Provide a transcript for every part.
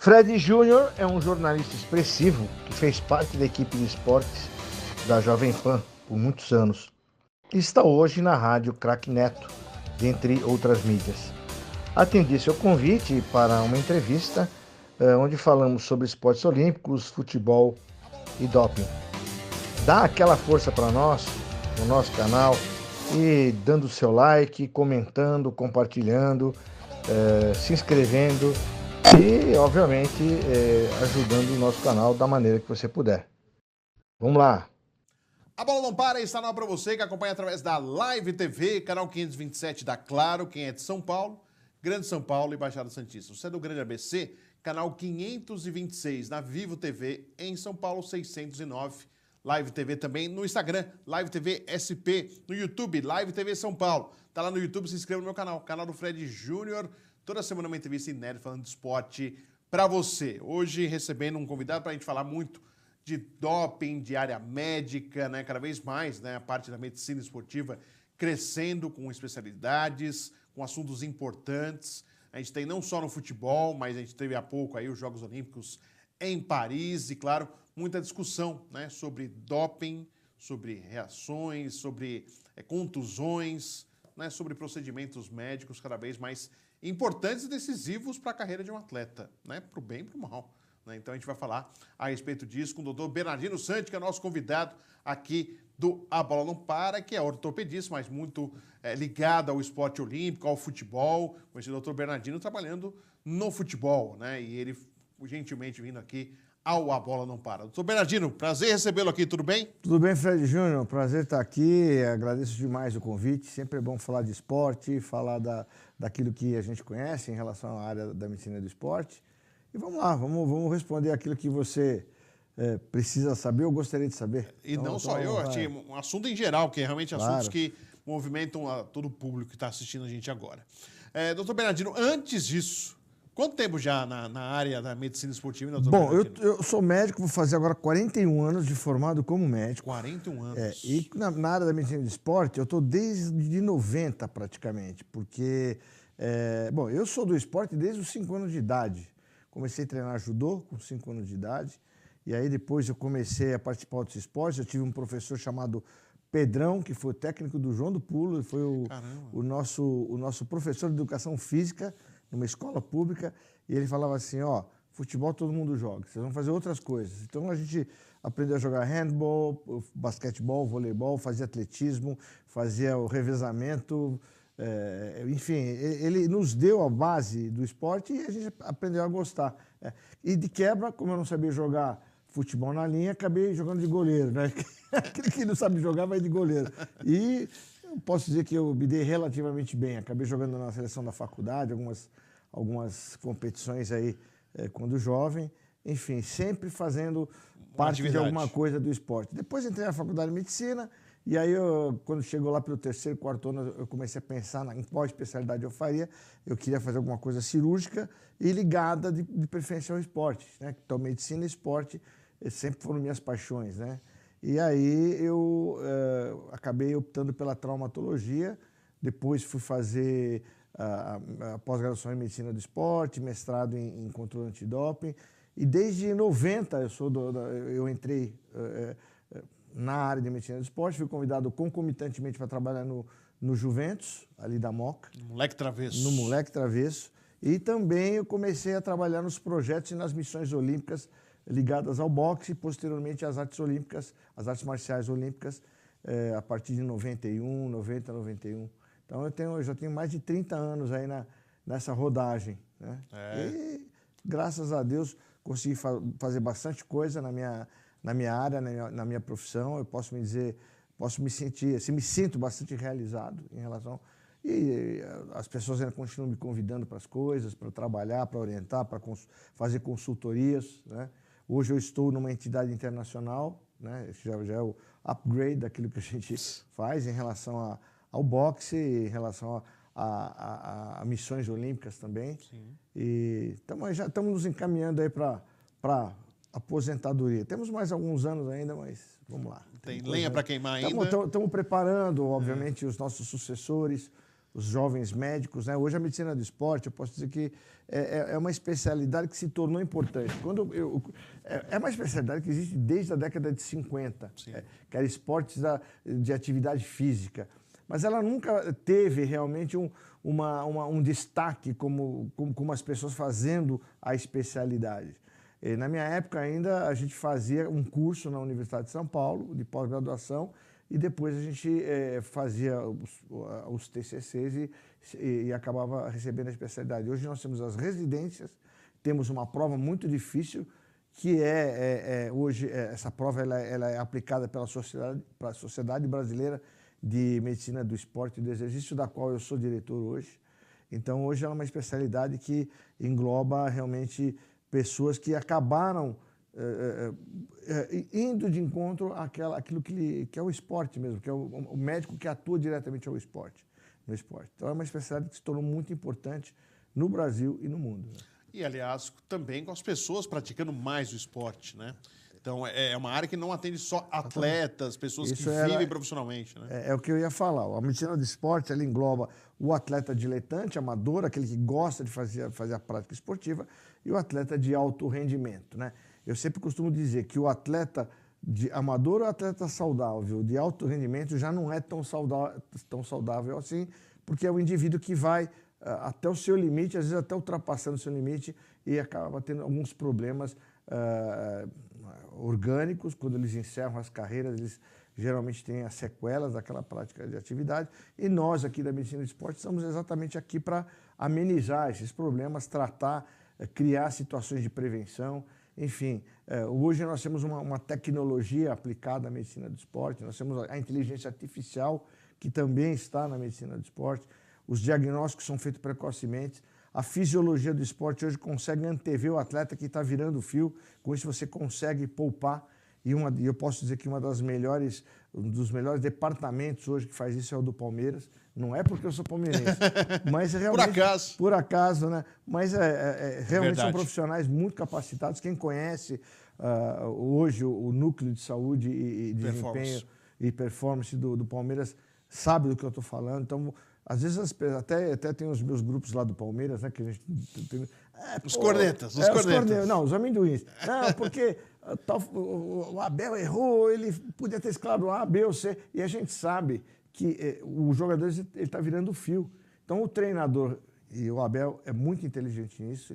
Fred Júnior é um jornalista expressivo que fez parte da equipe de esportes da Jovem Pan por muitos anos e está hoje na rádio Craque Neto, dentre outras mídias. Atendi seu convite para uma entrevista onde falamos sobre esportes olímpicos, futebol e doping. Dá aquela força para nós, no nosso canal, e dando seu like, comentando, compartilhando, se inscrevendo e, obviamente, ajudando o nosso canal da maneira que você puder. Vamos lá! A Bola Não Para está no ar para você que acompanha através da Live TV, canal 527 da Claro, quem é de São Paulo, Grande São Paulo e Baixada Santista. Você é do Grande ABC, canal 526 na Vivo TV, em São Paulo 609. Live TV também no Instagram, Live TV SP, no YouTube, Live TV São Paulo. Tá lá no YouTube, se inscreva no meu canal, canal do Fred Júnior. Toda semana uma entrevista inédita falando de esporte para você. Hoje recebendo um convidado para a gente falar muito de doping, de área médica, né? Cada vez mais, né? A parte da medicina esportiva crescendo com especialidades, com assuntos importantes. A gente tem não só no futebol, mas a gente teve há pouco aí os Jogos Olímpicos em Paris e, claro, muita discussão, né? Sobre doping, sobre reações, sobre contusões, né? Sobre procedimentos médicos cada vez mais importantes e decisivos para a carreira de um atleta, né? Para o bem e para o mal. Então a gente vai falar a respeito disso com o doutor Bernardino Santi, que é nosso convidado aqui do A Bola Não Para, que é ortopedista, mas muito ligado ao esporte olímpico, ao futebol. Com esse doutor Bernardino trabalhando no futebol, né? E ele gentilmente vindo aqui ao A Bola Não Para. Doutor Bernardino, prazer recebê-lo aqui, tudo bem? Tudo bem, Fred Júnior, prazer estar aqui, agradeço demais o convite, sempre é bom falar de esporte, falar daquilo que a gente conhece em relação à área da medicina do esporte. E vamos lá, vamos responder aquilo que você precisa saber ou gostaria de saber. E então, não só eu, achei um assunto em geral, que é realmente assuntos que movimentam todo o público que está assistindo a gente agora. Doutor Bernardino, antes disso, quanto tempo já na área da medicina esportiva, doutor Bernardino? Bom, eu sou médico, vou fazer agora 41 anos de formado como médico. 41 anos. E na área da medicina do esporte, eu estou desde 90 praticamente, porque, bom, eu sou do esporte desde os 5 anos de idade. Comecei a treinar judô com 5 anos de idade, e aí depois eu comecei a participar de outros esportes. Eu tive um professor chamado Pedrão, que foi o técnico do João do Pulo, foi o nosso professor de educação física numa escola pública, e ele falava assim, ó, futebol todo mundo joga, vocês vão fazer outras coisas. Então a gente aprendeu a jogar handball, basquetebol, voleibol, fazia atletismo, fazia o revezamento. Enfim, ele nos deu a base do esporte e a gente aprendeu a gostar. E de quebra, como eu não sabia jogar futebol na linha, acabei jogando de goleiro, né? Aquele que não sabe jogar vai de goleiro. E eu posso dizer que eu me dei relativamente bem. Acabei jogando na seleção da faculdade, algumas competições aí quando jovem. Enfim, sempre fazendo parte de alguma coisa do esporte. Depois entrei na faculdade de medicina. E aí, quando chegou lá pelo 3º, 4º ano, eu comecei a pensar em qual especialidade eu faria. Eu queria fazer alguma coisa cirúrgica e ligada de preferência ao esporte, né? Então, medicina e esporte sempre foram minhas paixões, né? E aí eu acabei optando pela traumatologia. Depois fui fazer a pós-graduação em medicina do esporte, mestrado em controle antidoping. E desde 90 eu entrei na área de medicina do esporte, fui convidado concomitantemente para trabalhar no Juventus, ali da Moca. No Moleque Travesso. No Moleque Travesso. E também eu comecei a trabalhar nos projetos e nas missões olímpicas ligadas ao boxe e, posteriormente, às artes olímpicas, às artes marciais olímpicas, a partir de 91. Então, eu já tenho mais de 30 anos aí nessa rodagem, né? E, graças a Deus, consegui fazer bastante coisa na minha área, na minha profissão. Eu posso me sentir, assim, me sinto bastante realizado em relação. E as pessoas ainda continuam me convidando para as coisas, para trabalhar, para orientar, para fazer consultorias, né? Hoje eu estou numa entidade internacional, né? Já é o upgrade daquilo que a gente faz em relação ao boxe, em relação a missões olímpicas também. Sim. E já estamos nos encaminhando aí para aposentadoria. Temos mais alguns anos ainda, mas vamos lá. Tem lenha para queimar ainda. Estamos preparando, obviamente, os nossos sucessores, os jovens médicos, né? Hoje a medicina do esporte, eu posso dizer que é uma especialidade que se tornou importante. É uma especialidade que existe desde a década de 50, que era esportes de atividade física. Mas ela nunca teve realmente um destaque como as pessoas fazendo a especialidade. E, na minha época ainda, a gente fazia um curso na Universidade de São Paulo, de pós-graduação, e depois a gente fazia os TCCs e acabava recebendo a especialidade. Hoje nós temos as residências, temos uma prova muito difícil, que hoje essa prova ela é aplicada pela Sociedade Brasileira de Medicina do Esporte e do Exercício, da qual eu sou diretor hoje. Então, hoje é uma especialidade que engloba realmente pessoas que acabaram indo de encontro àquilo que é o esporte mesmo, que é o médico que atua diretamente no esporte. Então, é uma especialidade que se tornou muito importante no Brasil e no mundo. Né? E, aliás, também com as pessoas praticando mais o esporte, né? Então, é uma área que não atende só atletas, pessoas que vivem profissionalmente. Né? É o que eu ia falar. A medicina do esporte ela engloba o atleta diletante, amador, aquele que gosta de fazer a prática esportiva, e o atleta de alto rendimento. Né? Eu sempre costumo dizer que o atleta de amador ou atleta saudável, de alto rendimento, já não é tão saudável assim, porque é o indivíduo que vai até o seu limite, às vezes até ultrapassando o seu limite, e acaba tendo alguns problemas orgânicos. Quando eles encerram as carreiras, eles geralmente têm as sequelas daquela prática de atividade, e nós aqui da medicina do esporte estamos exatamente aqui para amenizar esses problemas, tratar, criar situações de prevenção. Enfim, hoje nós temos uma tecnologia aplicada à medicina do esporte, nós temos a inteligência artificial, que também está na medicina do esporte, os diagnósticos são feitos precocemente. A fisiologia do esporte hoje consegue antever o atleta que está virando o fio. Com isso você consegue poupar. E eu posso dizer que um dos melhores departamentos hoje que faz isso é o do Palmeiras. Não é porque eu sou palmeirense, mas realmente... Por acaso, né? Mas realmente são profissionais muito capacitados. Quem conhece hoje o núcleo de saúde e desempenho e performance do Palmeiras sabe do que eu estou falando. Então, às vezes, até tem os meus grupos lá do Palmeiras, né? Que a gente tem, os cornetas. Não, os amendoins. Não, porque o Abel errou, ele podia ter escalado A, B ou C. E a gente sabe que o jogador está virando fio. Então, o treinador, e o Abel é muito inteligente nisso,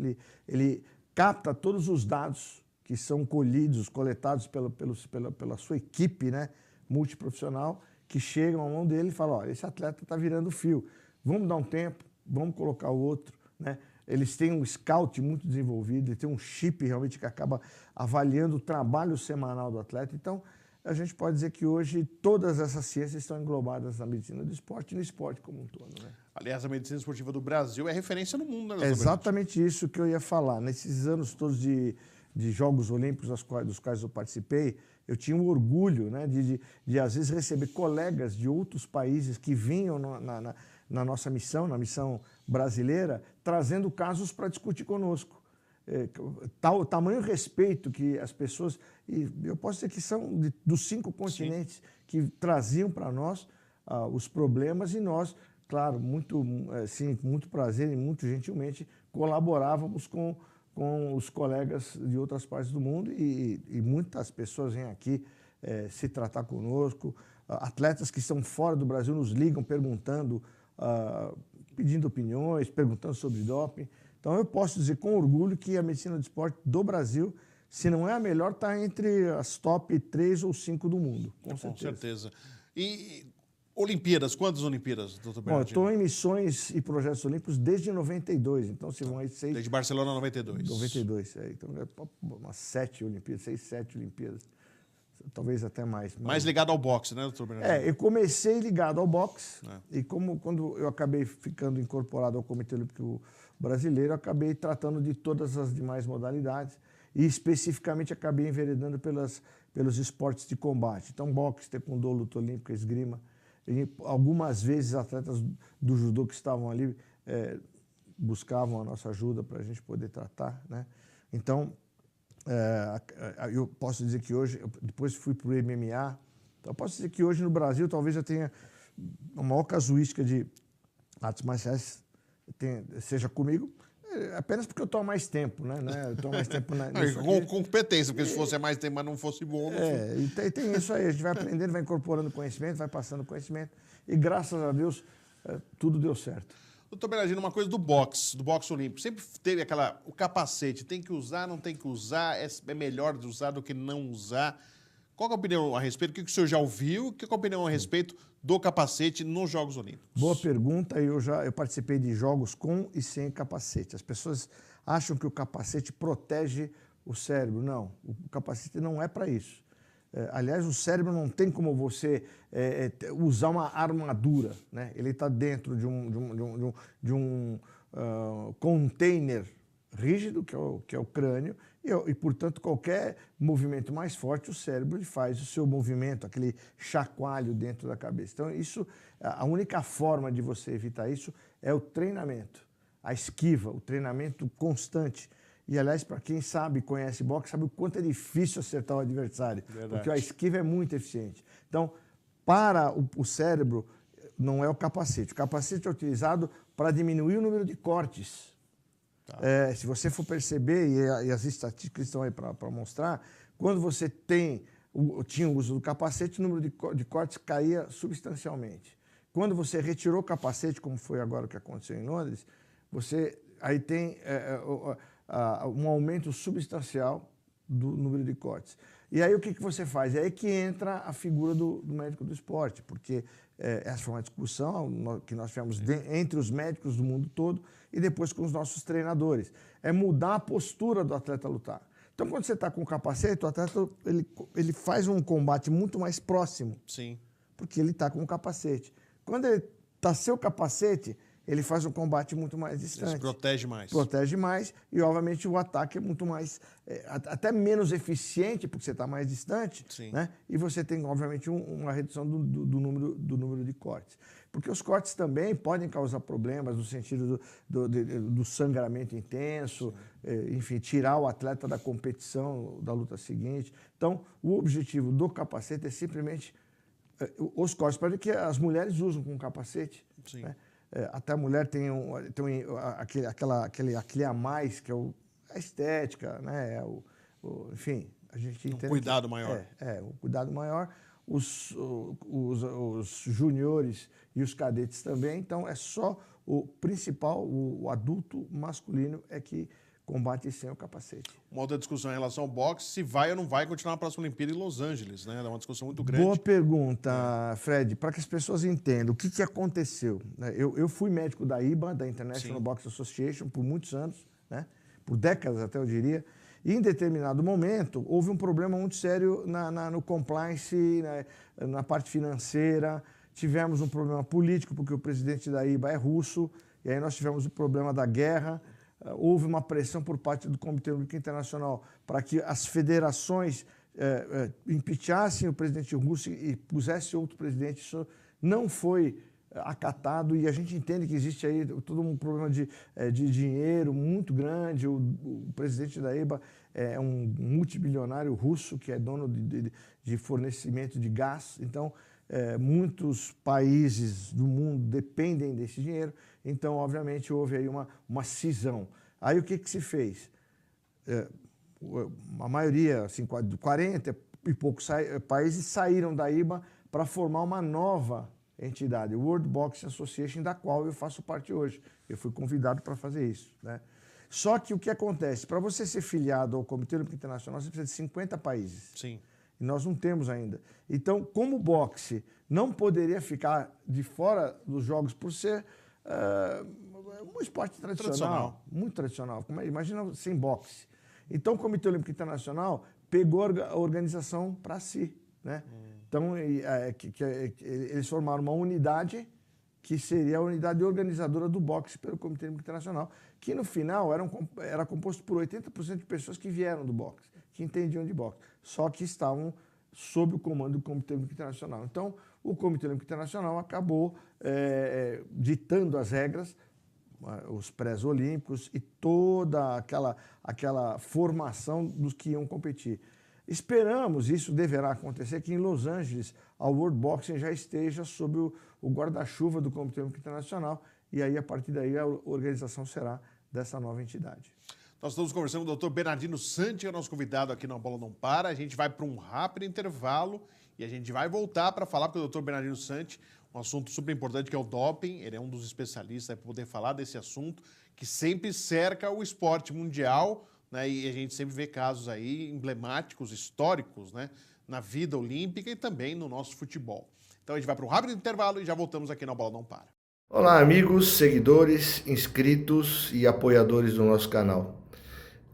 ele capta todos os dados que são coletados pela sua equipe, né, multiprofissional, que chegam à mão dele e falam, olha, esse atleta está virando fio, vamos dar um tempo, vamos colocar o outro. Né? Eles têm um scout muito desenvolvido, eles têm um chip realmente que acaba avaliando o trabalho semanal do atleta. Então, a gente pode dizer que hoje todas essas ciências estão englobadas na medicina do esporte e no esporte como um todo. Né? Aliás, a medicina esportiva do Brasil é referência no mundo, né? É exatamente isso que eu ia falar. Nesses anos todos de Jogos Olímpicos dos quais eu participei, eu tinha um orgulho, né, de às vezes receber colegas de outros países que vinham na nossa missão, na missão brasileira, trazendo casos para discutir conosco. Tamanho respeito que as pessoas, e eu posso dizer que são dos 5 continentes, sim, que traziam para nós os problemas, e nós, claro, muito prazer e muito gentilmente colaborávamos com os colegas de outras partes do mundo, e muitas pessoas vêm aqui se tratar conosco. Atletas que estão fora do Brasil nos ligam perguntando, pedindo opiniões, perguntando sobre doping. Então, eu posso dizer com orgulho que a medicina do esporte do Brasil, se não é a melhor, está entre as top 3 ou 5 do mundo, com certeza. Com certeza. E Olimpíadas, quantas Olimpíadas, doutor Bernardino? Bom, estou em missões e projetos olímpicos desde 92, então se vão aí 6... Desde Barcelona, 92. 92, então umas 7 Olimpíadas, 6, 7 Olimpíadas, talvez até mais. Mais ligado ao boxe, né, doutor Bernardino? Eu comecei ligado ao boxe, e quando eu acabei ficando incorporado ao Comitê Olímpico Brasileiro, eu acabei tratando de todas as demais modalidades, e especificamente acabei enveredando pelos esportes de combate. Então, boxe, taekwondo, luta olímpica, esgrima. E algumas vezes atletas do judô que estavam ali buscavam a nossa ajuda para a gente poder tratar, né? Então, eu posso dizer que hoje, depois fui para o MMA, então eu posso dizer que hoje no Brasil talvez eu tenha a maior casuística de artes marciais, seja comigo, apenas porque eu estou há mais tempo, né? Eu estou há mais tempo com competência, porque se fosse mais tempo, mas não fosse bom... E tem isso aí, a gente vai aprendendo, vai incorporando conhecimento, vai passando conhecimento, e graças a Deus, tudo deu certo. Doutor Berardino, uma coisa do boxe olímpico, sempre teve o capacete, tem que usar, não tem que usar, é melhor de usar do que não usar. Qual é a opinião a respeito? O que o senhor já ouviu? Qual é a opinião a respeito do capacete nos Jogos Olímpicos? Boa pergunta. Eu participei de jogos com e sem capacete. As pessoas acham que o capacete protege o cérebro. Não, o capacete não é para isso. Aliás, o cérebro não tem como você usar uma armadura, né? Ele está dentro de um container rígido, que é o crânio, e, portanto, qualquer movimento mais forte, o cérebro ele faz o seu movimento, aquele chacoalho dentro da cabeça. Então, a única forma de você evitar isso é o treinamento, a esquiva, o treinamento constante. E, aliás, para quem sabe, conhece boxe, sabe o quanto é difícil acertar o adversário. Verdade. Porque a esquiva é muito eficiente. Então, para o cérebro, não é o capacete. O capacete é utilizado para diminuir o número de cortes. Tá. Se você for perceber, e as estatísticas estão aí para mostrar, quando você tinha o uso do capacete, o número de cortes caía substancialmente. Quando você retirou o capacete, como foi agora o que aconteceu em Londres, você aí tem um aumento substancial do número de cortes. E aí o que você faz? É aí que entra a figura do médico do esporte, porque essa foi uma discussão que nós tivemos entre os médicos do mundo todo e depois com os nossos treinadores. É mudar a postura do atleta lutar. Então, quando você está com o capacete, o atleta ele faz um combate muito mais próximo. Sim. Porque ele está com o capacete. Quando ele está sem o capacete, ele faz um combate muito mais distante. Ele se protege mais. Protege mais e, obviamente, o ataque é muito mais... até menos eficiente, porque você está mais distante. Sim. Né? E você tem, obviamente, uma redução do número de cortes. Porque os cortes também podem causar problemas no sentido do sangramento intenso, enfim, tirar o atleta da competição, da luta seguinte. Então, o objetivo do capacete é simplesmente os cortes. Para que as mulheres usam com capacete. Sim. Né? Até a mulher tem aquele a mais, que é a estética, né? Enfim, a gente entende. Cuidado maior. Um cuidado maior. Os juniores e os cadetes também. Então, é só o principal, o adulto masculino é que combate sem o capacete. Uma outra discussão em relação ao boxe, se vai ou não vai continuar na próxima Olimpíada em Los Angeles, né? É uma discussão muito grande. Boa pergunta, Fred. Para que as pessoas entendam o que aconteceu. Eu fui médico da IBA, da International Sim. Boxing Association, por muitos anos, né? Por décadas até eu diria, e em determinado momento houve um problema muito sério no compliance, na parte financeira, tivemos um problema político, porque o presidente da IBA é russo, e aí nós tivemos o problema da guerra. Houve uma pressão por parte do Comitê Olímpico Internacional para que as federações impeachassem o presidente russo e pusessem outro presidente. Isso não foi acatado e a gente entende que existe aí todo um problema de dinheiro muito grande. O presidente da IBA é um multibilionário russo que é dono de fornecimento de gás. Então, muitos países do mundo dependem desse dinheiro. Então, obviamente, houve aí uma cisão. Aí o que se fez? A maioria, assim, 40 e poucos países saíram da IBA para formar uma nova entidade, o World Boxing Association, da qual eu faço parte hoje. Eu fui convidado para fazer isso, né? Só que o que acontece? Para você ser filiado ao Comitê Olímpico Internacional, você precisa de 50 países. Sim. E nós não temos ainda. Então, como o boxe não poderia ficar de fora dos jogos por ser um esporte tradicional, muito tradicional. Imagina sem boxe. Então, o Comitê Olímpico Internacional pegou a organização para si, né? Então, eles formaram uma unidade que seria a unidade organizadora do boxe pelo Comitê Olímpico Internacional, que no final era composto por 80% de pessoas que vieram do boxe, que entendiam de boxe, só que estavam sob o comando do Comitê Olímpico Internacional. Então, o Comitê Olímpico Internacional acabou ditando as regras, os pré-olímpicos e toda aquela formação dos que iam competir. Esperamos, isso deverá acontecer, que em Los Angeles a World Boxing já esteja sob o guarda-chuva do Comitê Olímpico Internacional e aí, a partir daí, a organização será dessa nova entidade. Nós estamos conversando com o Dr. Bernardino Santi, que é o nosso convidado aqui no A Bola Não Para. A gente vai para um rápido intervalo e a gente vai voltar para falar com o Dr. Bernardino Santi, um assunto super importante que é o doping. Ele é um dos especialistas para poder falar desse assunto que sempre cerca o esporte mundial, né? E a gente sempre vê casos aí emblemáticos, históricos, né? Na vida olímpica e também no nosso futebol. Então a gente vai para um rápido intervalo e já voltamos aqui no A Bola Não Para. Olá, amigos, seguidores, inscritos e apoiadores do nosso canal.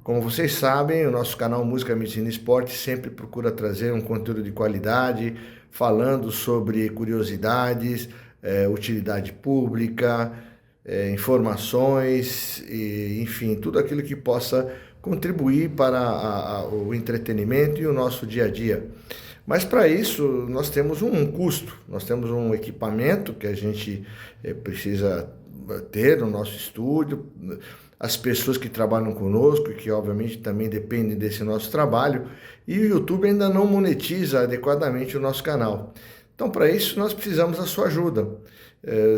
Como vocês sabem, o nosso canal Música, Medicina e Esporte sempre procura trazer um conteúdo de qualidade, falando sobre curiosidades, utilidade pública, informações, e, enfim, tudo aquilo que possa contribuir para o entretenimento e o nosso dia a dia. Mas para isso nós temos um custo, nós temos um equipamento que a gente precisa ter no nosso estúdio, as pessoas que trabalham conosco e que obviamente também dependem desse nosso trabalho, e o YouTube ainda não monetiza adequadamente o nosso canal. Então, para isso nós precisamos da sua ajuda.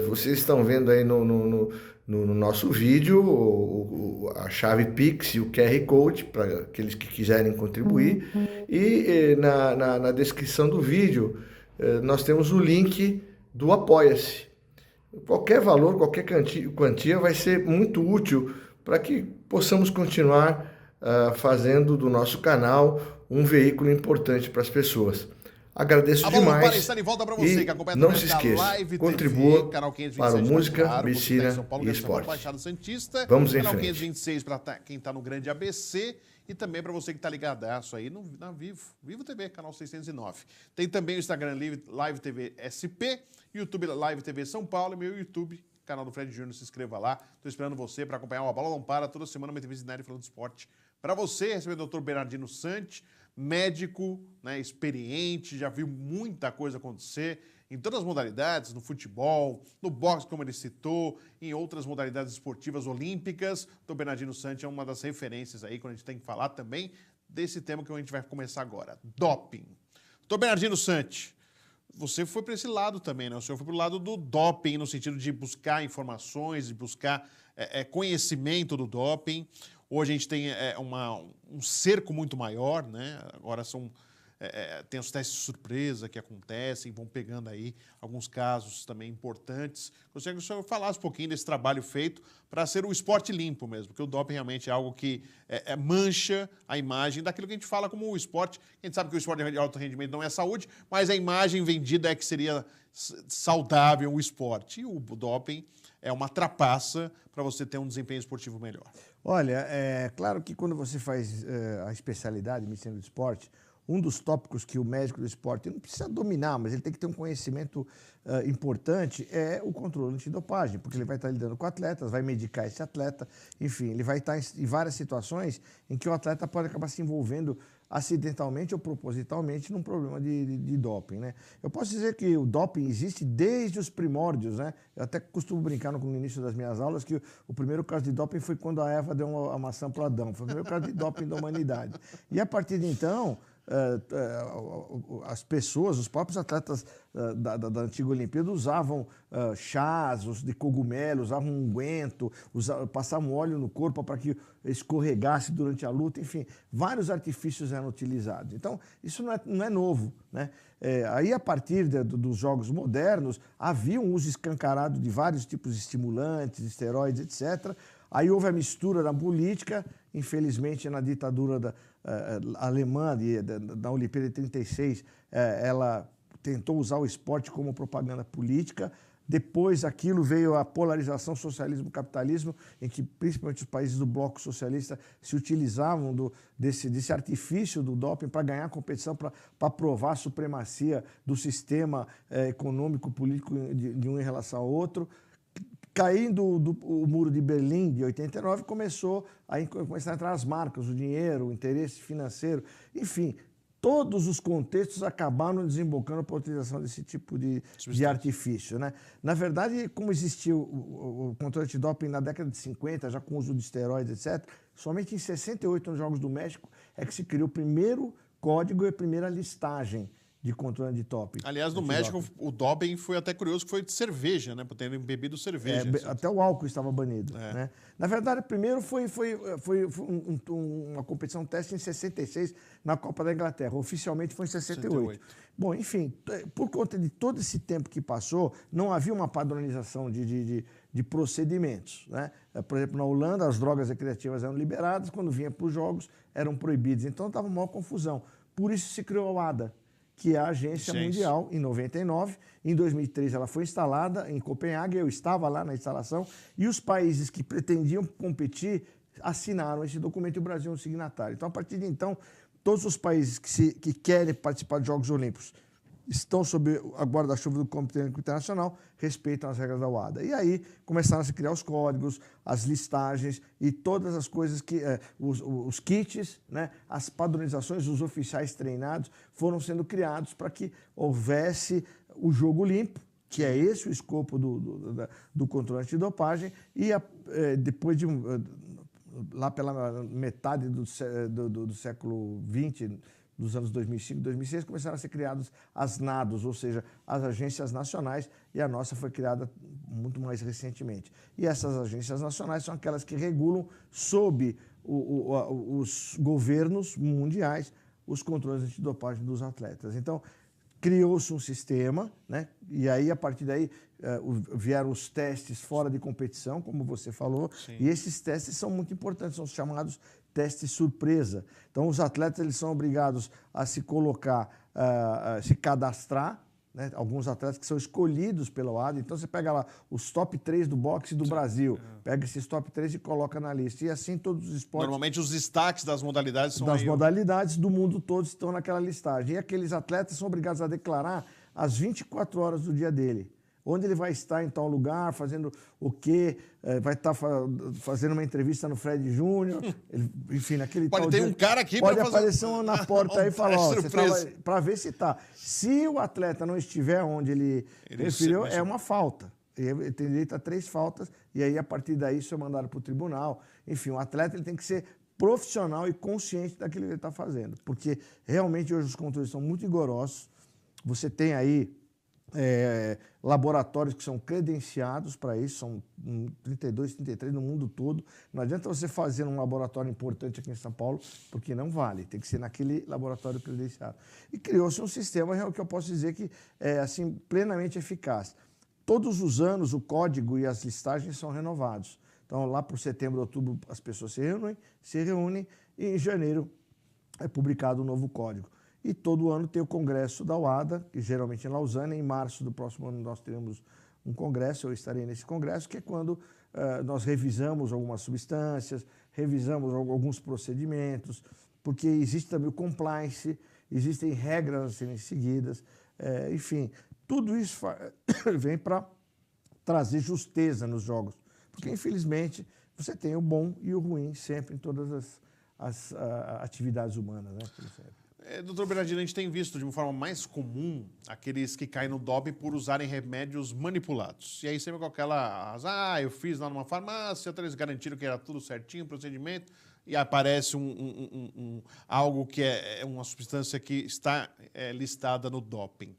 Vocês estão vendo aí no nosso vídeo a chave Pix e o QR Code para aqueles que quiserem contribuir. E na descrição do vídeo nós temos o link do Apoia-se. Qualquer valor, qualquer quantia vai ser muito útil para que possamos continuar fazendo do nosso canal um veículo importante para as pessoas. Agradeço demais Para de volta para você, que acompanha não se esqueça, contribua canal 526 para o Música, Claro, Medicina São Paulo, e Esporte. Baixada Santista, Vamos em canal frente. 526 para quem está no Grande ABC e também para você que está ligadaço aí na Vivo TV, canal 609. Tem também o Instagram Live TV SP, YouTube Live TV São Paulo e meu YouTube, canal do Fred Júnior, se inscreva lá. Estou esperando você para acompanhar uma Bola Não Para toda semana, uma entrevista inédita falando de esporte. Para você, receber o Dr. Bernardino Santi, médico, né, experiente, já viu muita coisa acontecer em todas as modalidades, no futebol, no boxe, como ele citou, em outras modalidades esportivas olímpicas. O Dr. Bernardino Santi é uma das referências aí, quando a gente tem que falar também desse tema que a gente vai começar agora, doping. Dr. Bernardino Santi, você foi para esse lado também, né? O senhor foi para o lado do doping, no sentido de buscar informações, de buscar conhecimento do doping. Hoje a gente tem um cerco muito maior, né? Agora tem os testes de surpresa que acontecem, vão pegando aí alguns casos também importantes. Gostaria que o senhor falasse um pouquinho desse trabalho feito para ser o esporte limpo mesmo, porque o doping realmente é algo que mancha a imagem daquilo que a gente fala como o esporte. A gente sabe que o esporte de alto rendimento não é saúde, mas a imagem vendida é que seria saudável o esporte. E o doping é uma trapaça para você ter um desempenho esportivo melhor. Olha, é claro que quando você faz a especialidade em medicina do esporte, um dos tópicos que o médico do esporte não precisa dominar, mas ele tem que ter um conhecimento importante, é o controle antidopagem, porque ele vai estar lidando com atletas, vai medicar esse atleta, enfim, ele vai estar em várias situações em que o atleta pode acabar se envolvendo acidentalmente ou propositalmente num problema de doping, né? Eu posso dizer que o doping existe desde os primórdios, né? Eu até costumo brincar no início das minhas aulas que o primeiro caso de doping foi quando a Eva deu a maçã para Adão, foi o primeiro caso de doping da humanidade. E a partir de então, as pessoas, os próprios atletas da antiga Olimpíada usavam chás de cogumelo, usavam unguento, passavam óleo no corpo para que escorregasse durante a luta, enfim, vários artifícios eram utilizados. Então, isso não é novo, né? Aí, a partir dos jogos modernos, havia um uso escancarado de vários tipos de estimulantes, esteroides, etc. Aí houve a mistura da política, infelizmente, na ditadura alemã, da Olimpíada de 36, ela tentou usar o esporte como propaganda política. Depois aquilo veio a polarização socialismo-capitalismo, em que principalmente os países do bloco socialista se utilizavam desse artifício do doping para ganhar competição, para provar a supremacia do sistema econômico-político de um em relação ao outro. Caindo o muro de Berlim, de 89, começaram a entrar as marcas, o dinheiro, o interesse financeiro, enfim, todos os contextos acabaram desembocando para a utilização desse tipo de artifício, né? Na verdade, como existiu o controle antidoping na década de 50, já com o uso de esteroides, etc., somente em 68, nos Jogos do México, é que se criou o primeiro código e a primeira listagem de controle de doping. Aliás, no México, o doping foi até curioso, que foi de cerveja, né? Por terem bebido cerveja. Até o álcool estava banido. Né? Na verdade, primeiro foi uma competição teste em 66, na Copa da Inglaterra. Oficialmente foi em 68. Bom, enfim, por conta de todo esse tempo que passou, não havia uma padronização de procedimentos. Né? Por exemplo, na Holanda, as drogas recreativas eram liberadas, quando vinha para os jogos, eram proibidas. Então, estava uma maior confusão. Por isso se criou a WADA, que é a Agência Mundial, em 99. Em 2003, ela foi instalada em Copenhague, eu estava lá na instalação, e os países que pretendiam competir assinaram esse documento e o Brasil é um signatário. Então, a partir de então, todos os países que querem participar de Jogos Olímpicos estão sob a guarda-chuva do Comitê Olímpico Internacional, respeitam as regras da WADA. E aí começaram a se criar os códigos, as listagens e todas as coisas que... os kits, né, as padronizações, os oficiais treinados foram sendo criados para que houvesse o jogo limpo, que é esse o escopo do controle antidopagem, e depois de... lá pela metade do século XX, dos anos 2005 e 2006, começaram a ser criadas as NADOs, ou seja, as agências nacionais, e a nossa foi criada muito mais recentemente. E essas agências nacionais são aquelas que regulam, sob os governos mundiais, os controles antidopagem dos atletas. Então, criou-se um sistema, né? E aí, a partir daí, vieram os testes fora de competição, como você falou, e esses testes são muito importantes, são os chamados testes surpresa. Então, os atletas eles são obrigados a se colocar, se cadastrar, né? Alguns atletas que são escolhidos pela WADA. Então, você pega lá os top 3 do boxe do Brasil, pega esses top 3 e coloca na lista. E assim todos os esportes... Normalmente, os destaques das modalidades são... Das modalidades do mundo todo estão naquela listagem. E aqueles atletas são obrigados a declarar as 24 horas do dia dele. Onde ele vai estar em tal lugar, fazendo o quê, vai estar fazendo uma entrevista no Fred Júnior, enfim, naquele tal dia. Pode ter um cara aqui para fazer... Pode aparecer um na porta aí e falar, para ver se está. Se o atleta não estiver onde ele referiu, é uma falta. Ele tem direito a 3 faltas, e aí, a partir daí, isso é mandado para o tribunal. Enfim, o atleta ele tem que ser profissional e consciente daquilo que ele está fazendo. Porque, realmente, hoje os controles são muito rigorosos. Você tem aí laboratórios que são credenciados para isso, são 32, 33 no mundo todo. Não adianta você fazer um laboratório importante aqui em São Paulo, porque não vale, tem que ser naquele laboratório credenciado. E criou-se um sistema que eu posso dizer que é assim, plenamente eficaz. Todos os anos o código e as listagens são renovados. Então, lá por setembro, outubro, as pessoas se reúnem e em janeiro é publicado o novo código. E todo ano tem o congresso da WADA, que geralmente é em Lausanne. Em março do próximo ano nós teremos um congresso, eu estarei nesse congresso, que é quando nós revisamos algumas substâncias, revisamos alguns procedimentos, porque existe também o compliance, existem regras a serem seguidas, enfim, tudo isso vem para trazer justeza nos jogos, porque infelizmente você tem o bom e o ruim sempre em todas as atividades humanas, né? Doutor Bernardino, a gente tem visto de uma forma mais comum aqueles que caem no doping por usarem remédios manipulados. E aí sempre com aquela... eu fiz lá numa farmácia, eles garantiram que era tudo certinho, procedimento, e aparece algo que é uma substância que está listada no doping.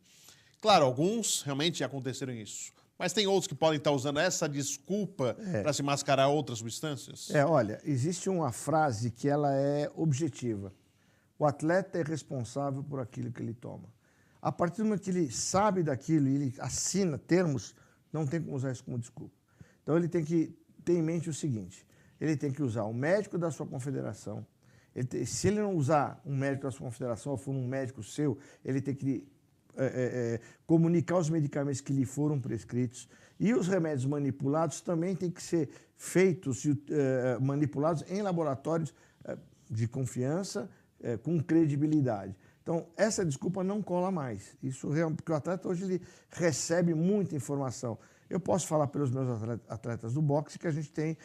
Claro, alguns realmente aconteceram isso. Mas tem outros que podem estar usando essa desculpa para se mascarar outras substâncias? Olha, existe uma frase que ela é objetiva. O atleta é responsável por aquilo que ele toma. A partir do momento que ele sabe daquilo e ele assina termos, não tem como usar isso como desculpa. Então, ele tem que ter em mente o seguinte, ele tem que usar o médico da sua confederação. Se ele não usar um médico da sua confederação ou for um médico seu, ele tem que comunicar os medicamentos que lhe foram prescritos. E os remédios manipulados também têm que ser feitos, manipulados em laboratórios de confiança, com credibilidade. Então, essa desculpa não cola mais. Isso porque o atleta hoje ele recebe muita informação. Eu posso falar pelos meus atletas do boxe que a gente tem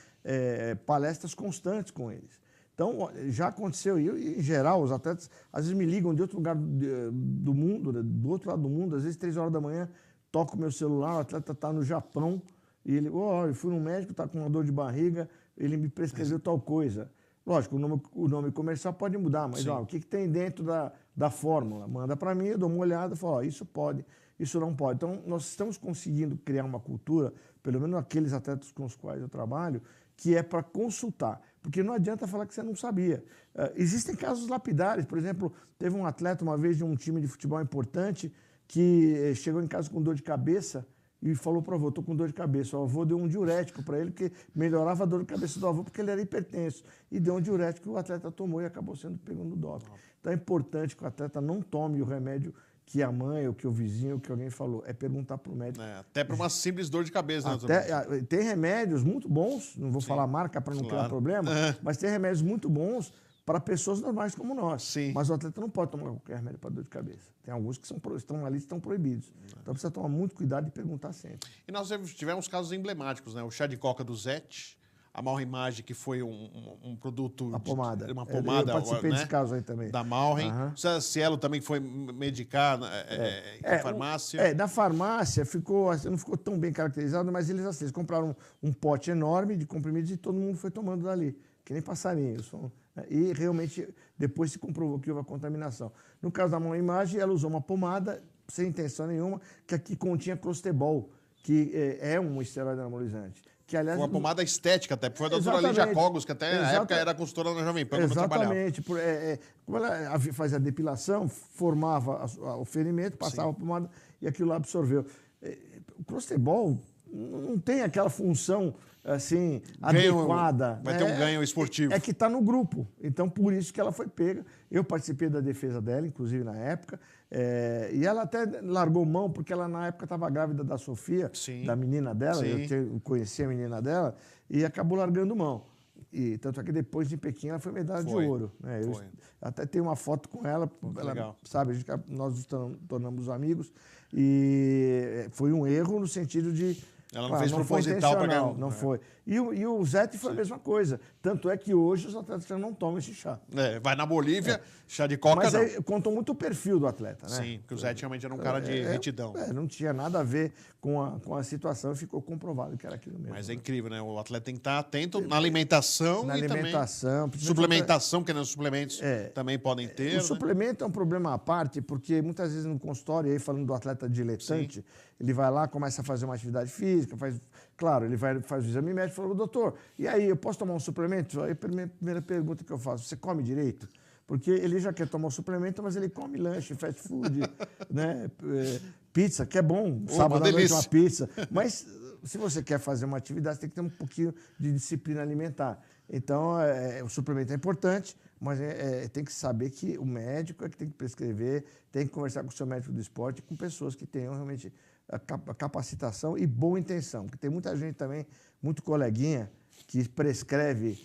palestras constantes com eles. Então, já aconteceu, e em geral, os atletas às vezes me ligam de outro lugar do mundo, do outro lado do mundo, às vezes 3 horas da manhã, toco o meu celular, o atleta está no Japão, e ele, eu fui no médico, está com uma dor de barriga, ele me prescreveu tal coisa. Lógico, o nome comercial pode mudar, mas ó, o que tem dentro da fórmula? Manda para mim, eu dou uma olhada e falo, ó, isso pode, isso não pode. Então, nós estamos conseguindo criar uma cultura, pelo menos aqueles atletas com os quais eu trabalho, que é para consultar. Porque não adianta falar que você não sabia. Existem casos lapidares. Por exemplo, teve um atleta uma vez de um time de futebol importante que chegou em casa com dor de cabeça e falou para o avô, estou com dor de cabeça. O avô deu um diurético para ele, que melhorava a dor de cabeça do avô, porque ele era hipertenso. E deu um diurético que o atleta tomou e acabou sendo pego no doping. Então é importante que o atleta não tome o remédio que a mãe, ou que o vizinho, ou que alguém falou. É perguntar para o médico. Até para uma simples dor de cabeça. Tem remédios muito bons, não vou falar marca para não criar problema, mas tem remédios muito bons para pessoas normais como nós. Sim. Mas o atleta não pode tomar qualquer remédio para dor de cabeça. Tem alguns que estão na lista, estão proibidos. Então precisa tomar muito cuidado e perguntar sempre. E nós tivemos casos emblemáticos, né? O chá de coca do Zete, a Malrimage, que foi um produto... Uma pomada. Uma pomada, eu participei desse caso aí também. Da Malrim. O Cielo também foi medicar na farmácia. Na farmácia não ficou tão bem caracterizado, mas eles compraram um pote enorme de comprimidos e todo mundo foi tomando dali, que nem passarinhos. E realmente depois se comprovou que houve a contaminação. No caso da Malrimage, ela usou uma pomada sem intenção nenhuma, que continha Clostebol, que é um esteroide anabolizante. Que, aliás, uma pomada estética até, porque foi a doutora Lídia Cogos, que até na época era consultora na Jovem Pan, quando exatamente. Como ela fazia a depilação, formava o ferimento, passava a pomada e aquilo lá absorveu. O Clostebol não tem aquela função assim, adequada. Vai ter um ganho esportivo. É que está no grupo. Então, por isso que ela foi pega. Eu participei da defesa dela, inclusive na época. E ela até largou mão, porque ela na época estava grávida da Sofia, da menina dela. Sim. Eu conheci a menina dela e acabou largando mão. E tanto é que depois de Pequim ela foi medalha de ouro. Né? Eu até tenho uma foto com ela, legal. Sabe, nós nos tornamos amigos. E foi um erro no sentido de... Ela não fez proposital para ganhar. Não foi. E o Zete foi a mesma coisa. Tanto é que hoje os atletas já não tomam esse chá. Vai na Bolívia, chá de coca. Mas aí contou muito o perfil do atleta, né? Sim, porque o Zete realmente era um cara de retidão. Não tinha nada a ver com a situação e ficou comprovado que era aquilo mesmo. Mas é incrível, né? O atleta tem que estar atento na alimentação e também suplementação, porque os suplementos também podem ter. O suplemento é um problema à parte, porque muitas vezes no consultório, aí falando do atleta diletante, ele vai lá, começa a fazer uma atividade física, claro, ele faz o exame médico e fala, doutor, e aí, eu posso tomar um suplemento? Aí a primeira pergunta que eu faço, você come direito? Porque ele já quer tomar um suplemento, mas ele come lanche, fast food, né? Pizza, que é bom, sábado à noite uma pizza. Mas se você quer fazer uma atividade, você tem que ter um pouquinho de disciplina alimentar. Então, o suplemento é importante, mas tem que saber que o médico é que tem que prescrever, tem que conversar com o seu médico do esporte, com pessoas que tenham realmente a capacitação e boa intenção. Porque tem muita gente também, muito coleguinha, que prescreve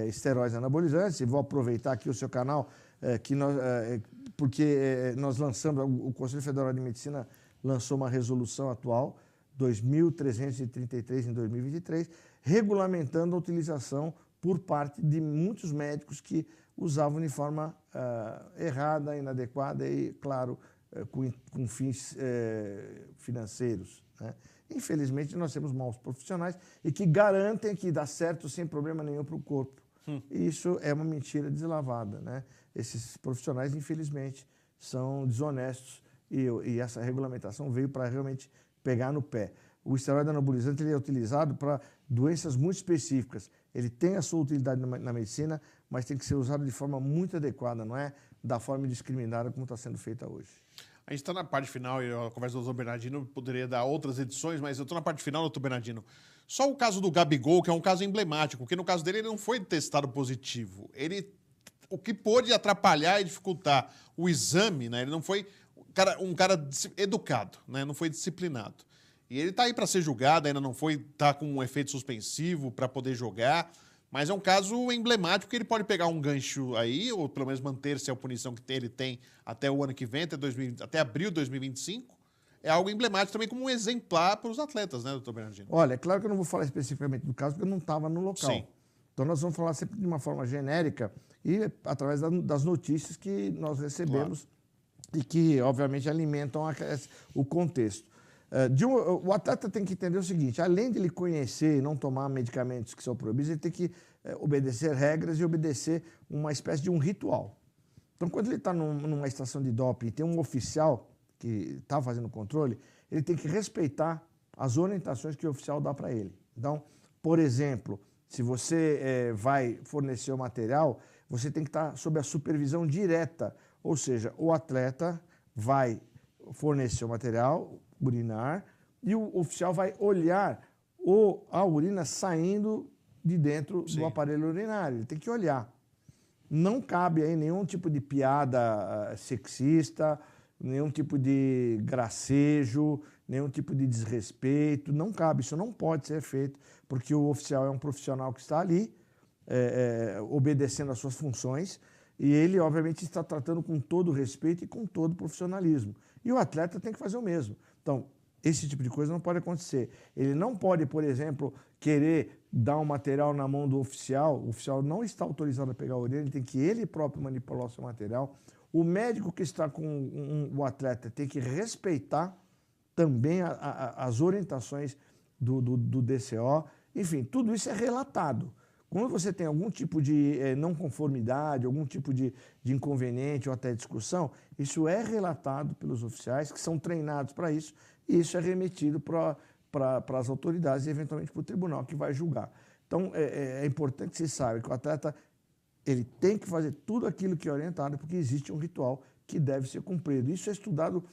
esteroides anabolizantes. E vou aproveitar aqui o seu canal, porque nós lançamos, o Conselho Federal de Medicina lançou uma resolução atual, 2.333 em 2023, regulamentando a utilização por parte de muitos médicos que usavam de forma errada, inadequada e, claro, com fins financeiros, né? Infelizmente, nós temos maus profissionais e que garantem que dá certo sem problema nenhum para o corpo. E isso é uma mentira deslavada, né? Esses profissionais, infelizmente, são desonestos e essa regulamentação veio para realmente pegar no pé. O esteroide anabolizante ele é utilizado para doenças muito específicas. Ele tem a sua utilidade na medicina, mas tem que ser usado de forma muito adequada, não é da forma indiscriminada como está sendo feita hoje. A gente está na parte final, e a conversa do Dr. Bernardino poderia dar outras edições, mas eu estou na parte final, Dr. Bernardino. Só o caso do Gabigol, que é um caso emblemático, porque no caso dele ele não foi testado positivo. O que pôde atrapalhar e dificultar o exame, né? Ele não foi um cara educado, né? Não foi disciplinado. E ele está aí para ser julgado, ainda não está com um efeito suspensivo para poder jogar. Mas é um caso emblemático que ele pode pegar um gancho aí, ou pelo menos manter-se a punição que ele tem até o ano que vem, até abril de 2025. É algo emblemático também como um exemplar para os atletas, né, doutor Bernardino? Olha, é claro que eu não vou falar especificamente do caso, porque eu não estava no local. Sim. Então nós vamos falar sempre de uma forma genérica e através das notícias que nós recebemos e que, obviamente, alimentam o contexto. O atleta tem que entender o seguinte, além de ele conhecer e não tomar medicamentos que são proibidos, ele tem que obedecer regras e obedecer uma espécie de um ritual. Então, quando ele está numa estação de doping e tem um oficial que está fazendo o controle, ele tem que respeitar as orientações que o oficial dá para ele. Então, por exemplo, se você vai fornecer o material, você tem que estar sob a supervisão direta, ou seja, o atleta vai fornecer o material, urinar, e o oficial vai olhar a urina saindo de dentro do aparelho urinário. Ele tem que olhar. Não cabe aí nenhum tipo de piada sexista, nenhum tipo de gracejo, nenhum tipo de desrespeito. Não cabe, isso não pode ser feito, porque o oficial é um profissional que está ali, obedecendo às suas funções, e ele, obviamente, está tratando com todo respeito e com todo profissionalismo. E o atleta tem que fazer o mesmo. Então, esse tipo de coisa não pode acontecer. Ele não pode, por exemplo, querer dar um material na mão do oficial. O oficial não está autorizado a pegar a urina, ele tem que ele próprio manipular o seu material. O médico que está com o atleta tem que respeitar também as orientações do DCO. Enfim, tudo isso é relatado. Quando você tem algum tipo de não conformidade, algum tipo de inconveniente ou até discussão, isso é relatado pelos oficiais que são treinados para isso, e isso é remetido para as autoridades e, eventualmente, para o tribunal que vai julgar. Então, é importante que se saiba que o atleta ele tem que fazer tudo aquilo que é orientado, porque existe um ritual que deve ser cumprido. Isso é estudado,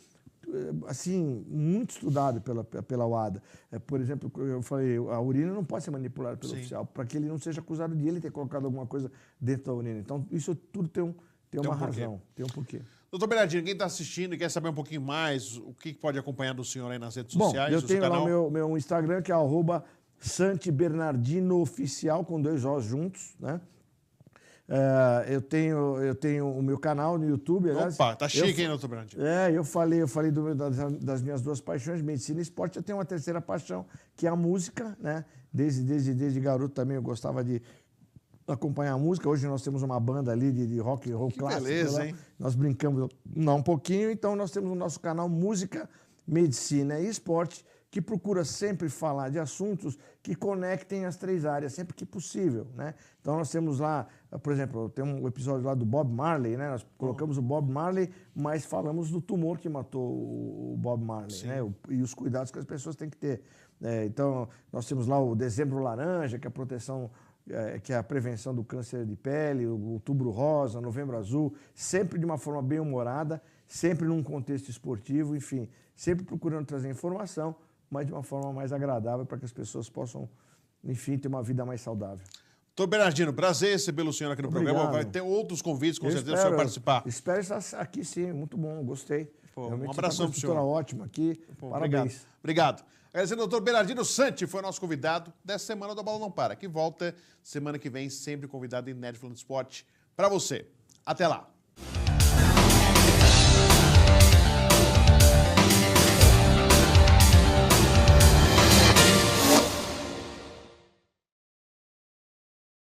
assim, muito estudado pela UADA. Por exemplo, eu falei, a urina não pode ser manipulada pelo oficial, para que ele não seja acusado de ele ter colocado alguma coisa dentro da urina. Então, isso tudo tem uma razão, tem um porquê. Doutor Bernardino, quem está assistindo e quer saber um pouquinho mais, o que pode acompanhar do senhor aí nas redes sociais? Bom, eu tenho lá o meu Instagram, que é @SantiBernardinoOficial, com 2 Os juntos, né? Eu tenho o meu canal no YouTube. Aliás, opa, tá chique, hein, doutor Bernardino? Eu falei das minhas 2 paixões, medicina e esporte. Eu tenho uma terceira paixão, que é a música, né? Desde garoto também eu gostava de acompanhar a música. Hoje nós temos uma banda ali de rock and roll clássico. Beleza, lá. hein? Nós brincamos um pouquinho, então nós temos o nosso canal Música, Medicina e Esporte, que procura sempre falar de assuntos que conectem as 3 áreas, sempre que possível, né? Então nós temos lá, por exemplo, tem um episódio lá do Bob Marley, né? Nós colocamos o Bob Marley, mas falamos do tumor que matou o Bob Marley, né? E os cuidados que as pessoas têm que ter. Então nós temos lá o Dezembro Laranja, que é a proteção, que é a prevenção do câncer de pele, o Outubro Rosa, Novembro Azul, sempre de uma forma bem humorada, sempre num contexto esportivo, enfim, sempre procurando trazer informação, mas de uma forma mais agradável para que as pessoas possam, enfim, ter uma vida mais saudável. Doutor Bernardino, prazer recebê-lo senhor aqui no programa. Vai ter outros convites, com certeza, o senhor participar. Espero estar aqui, sim. Muito bom, gostei. Um abração para o senhor. Ótima aqui. Parabéns. Obrigado. Agradecendo ao doutor Bernardino Santi, foi o nosso convidado dessa semana do A Bola Não Para, que volta semana que vem, sempre convidado inédito falando de esporte para você. Até lá.